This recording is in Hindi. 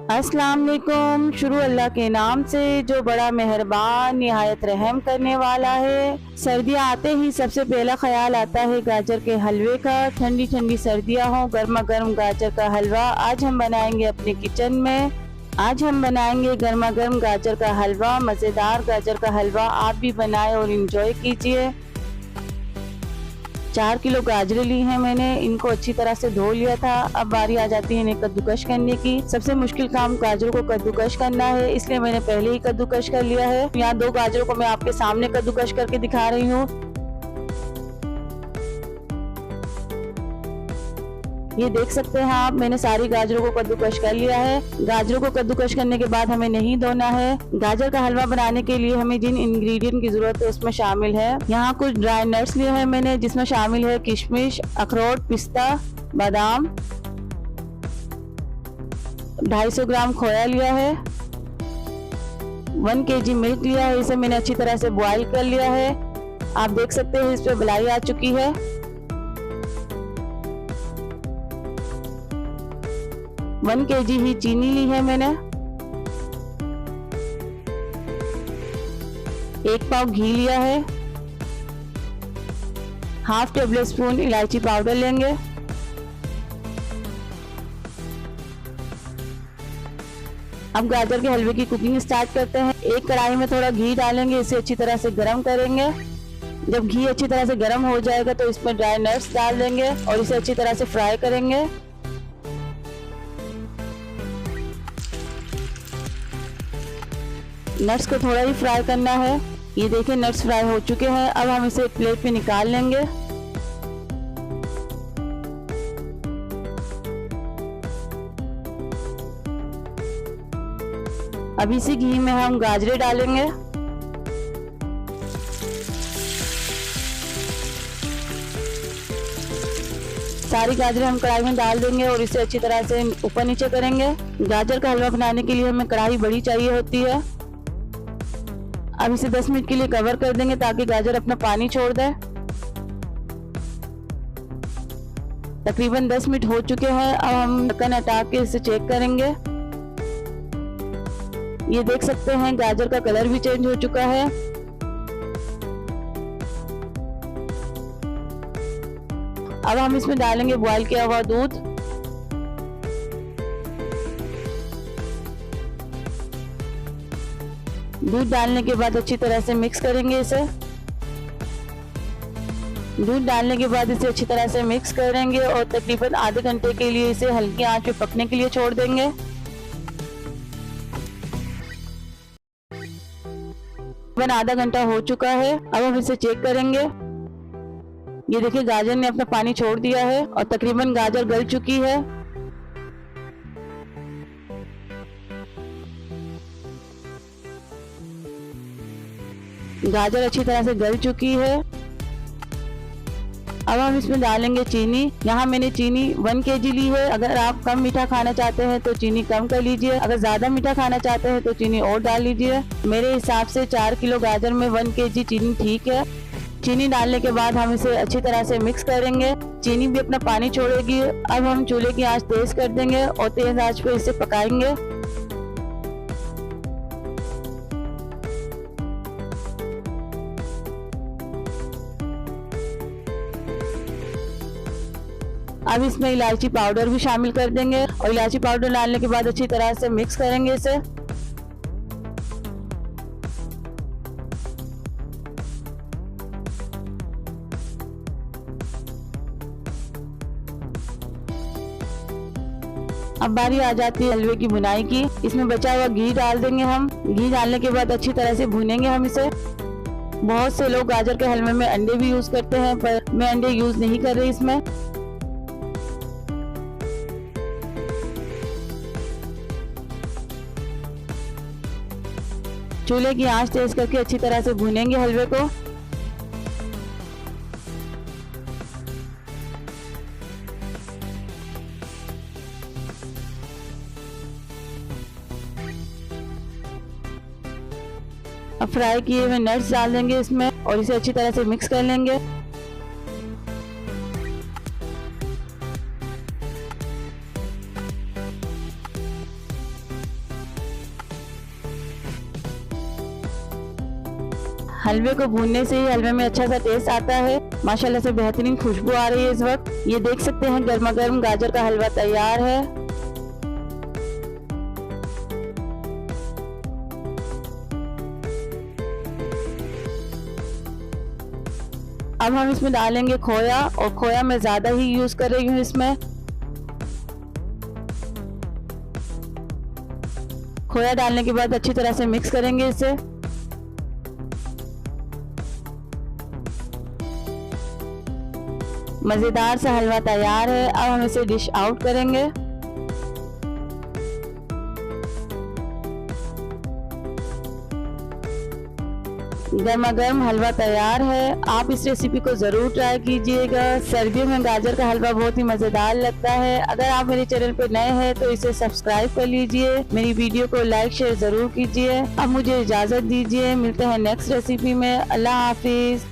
अस्सलाम वालेकुम। शुरू अल्लाह के नाम से जो बड़ा मेहरबान निहायत रहम करने वाला है। सर्दियाँ आते ही सबसे पहला ख्याल आता है गाजर के हलवे का। ठंडी ठंडी सर्दियाँ हों, गर्मा गर्म गाजर का हलवा आज हम बनाएंगे अपने किचन में। आज हम बनाएंगे गर्मा गर्म गाजर का हलवा। मज़ेदार गाजर का हलवा आप भी बनाएं और इंजॉय कीजिए। 4 किलो गाजरें ली हैं मैंने, इनको अच्छी तरह से धो लिया था। अब बारी आ जाती है इन्हें कद्दूकश करने की। सबसे मुश्किल काम गाजरों को कद्दूकश करना है, इसलिए मैंने पहले ही कद्दूकश कर लिया है। यहाँ 2 गाजरों को मैं आपके सामने कद्दूकश करके दिखा रही हूँ। ये देख सकते हैं आप, मैंने सारी गाजरों को कद्दूकश कर लिया है। गाजरों को कद्दूकश करने के बाद हमें नहीं धोना है। गाजर का हलवा बनाने के लिए हमें जिन इंग्रेडिएंट की जरूरत है उसमें शामिल है, यहाँ कुछ ड्राई नट्स लिए हैं मैंने, जिसमें शामिल है किशमिश, अखरोट, पिस्ता, बादाम। 250 ग्राम खोया लिया है। 1 kg मिल्क लिया है, इसे मैंने अच्छी तरह से बॉयल कर लिया है। आप देख सकते हैं इस पे मलाई आ चुकी है। 1 kg ही चीनी ली है मैंने। 1 पाव घी लिया है। ½ टेबल स्पून इलायची पाउडर लेंगे। अब गाजर के हलवे की कुकिंग स्टार्ट करते हैं। एक कढ़ाई में थोड़ा घी डालेंगे, इसे अच्छी तरह से गर्म करेंगे। जब घी अच्छी तरह से गर्म हो जाएगा तो इसमें ड्राई नट्स डाल देंगे और इसे अच्छी तरह से फ्राई करेंगे। नट्स को थोड़ा ही फ्राई करना है। ये देखिए नट्स फ्राई हो चुके हैं। अब हम इसे एक प्लेट पे निकाल लेंगे। अब इसी घी में हम गाजरें डालेंगे। सारी गाजरें हम कढ़ाई में डाल देंगे और इसे अच्छी तरह से ऊपर नीचे करेंगे। गाजर का हलवा बनाने के लिए हमें कढ़ाई बड़ी चाहिए होती है। अब इसे 10 मिनट के लिए कवर कर देंगे ताकि गाजर अपना पानी छोड़ दे। तकरीबन 10 मिनट हो चुके हैं। अब हम ढक्कन हटा के इसे चेक करेंगे। ये देख सकते हैं गाजर का कलर भी चेंज हो चुका है। अब हम इसमें डालेंगे बॉयल किया हुआ दूध। दूध डालने के बाद अच्छी तरह से मिक्स करेंगे इसे। दूध डालने के बाद इसे अच्छी तरह से मिक्स करेंगे और तकरीबन आधे घंटे के लिए इसे हल्की आंच पे पकने के लिए छोड़ देंगे। तकरीबन आधा घंटा हो चुका है। अब हम इसे चेक करेंगे। ये देखिए गाजर ने अपना पानी छोड़ दिया है और तकरीबन गाजर गल चुकी है। गाजर अच्छी तरह से गल चुकी है। अब हम इसमें डालेंगे चीनी। यहाँ मैंने चीनी 1 kg ली है। अगर आप कम मीठा खाना चाहते हैं तो चीनी कम कर लीजिए, अगर ज्यादा मीठा खाना चाहते हैं तो चीनी और डाल लीजिए। मेरे हिसाब से 4 किलो गाजर में 1 kg चीनी ठीक है। चीनी डालने के बाद हम इसे अच्छी तरह से मिक्स करेंगे। चीनी भी अपना पानी छोड़ेगी। अब हम चूल्हे की आंच तेज कर देंगे और तेज आंच पे इसे पकाएंगे। अब इसमें इलायची पाउडर भी शामिल कर देंगे और इलायची पाउडर डालने के बाद अच्छी तरह से मिक्स करेंगे इसे। अब बारी आ जाती है हलवे की बुनाई की। इसमें बचा हुआ घी डाल देंगे हम। घी डालने के बाद अच्छी तरह से भूनेंगे हम इसे। बहुत से लोग गाजर के हलवे में अंडे भी यूज करते हैं, पर मैं अंडे यूज नहीं कर रही इसमें। चूल्हे की आंच तेज करके अच्छी तरह से भूनेंगे हलवे को। अब फ्राई किए हुए नट्स डाल देंगे इसमें और इसे अच्छी तरह से मिक्स कर लेंगे। हलवे को भूनने से ही हलवे में अच्छा सा टेस्ट आता है। माशाल्लाह से बेहतरीन खुशबू आ रही है इस वक्त। ये देख सकते हैं गर्मा गर्म गाजर का हलवा तैयार है। अब हम इसमें डालेंगे खोया, और खोया मैं ज्यादा ही यूज कर रही हूँ इसमें। खोया डालने के बाद अच्छी तरह से मिक्स करेंगे इसे। मजेदार सा हलवा तैयार है। अब हम इसे डिश आउट करेंगे। गर्मा गर्म हलवा तैयार है। आप इस रेसिपी को जरूर ट्राई कीजिएगा। सर्दियों में गाजर का हलवा बहुत ही मजेदार लगता है। अगर आप मेरे चैनल पर नए हैं तो इसे सब्सक्राइब कर लीजिए। मेरी वीडियो को लाइक शेयर जरूर कीजिए। अब मुझे इजाजत दीजिए, मिलते हैं नेक्स्ट रेसिपी में। अल्लाह हाफिज।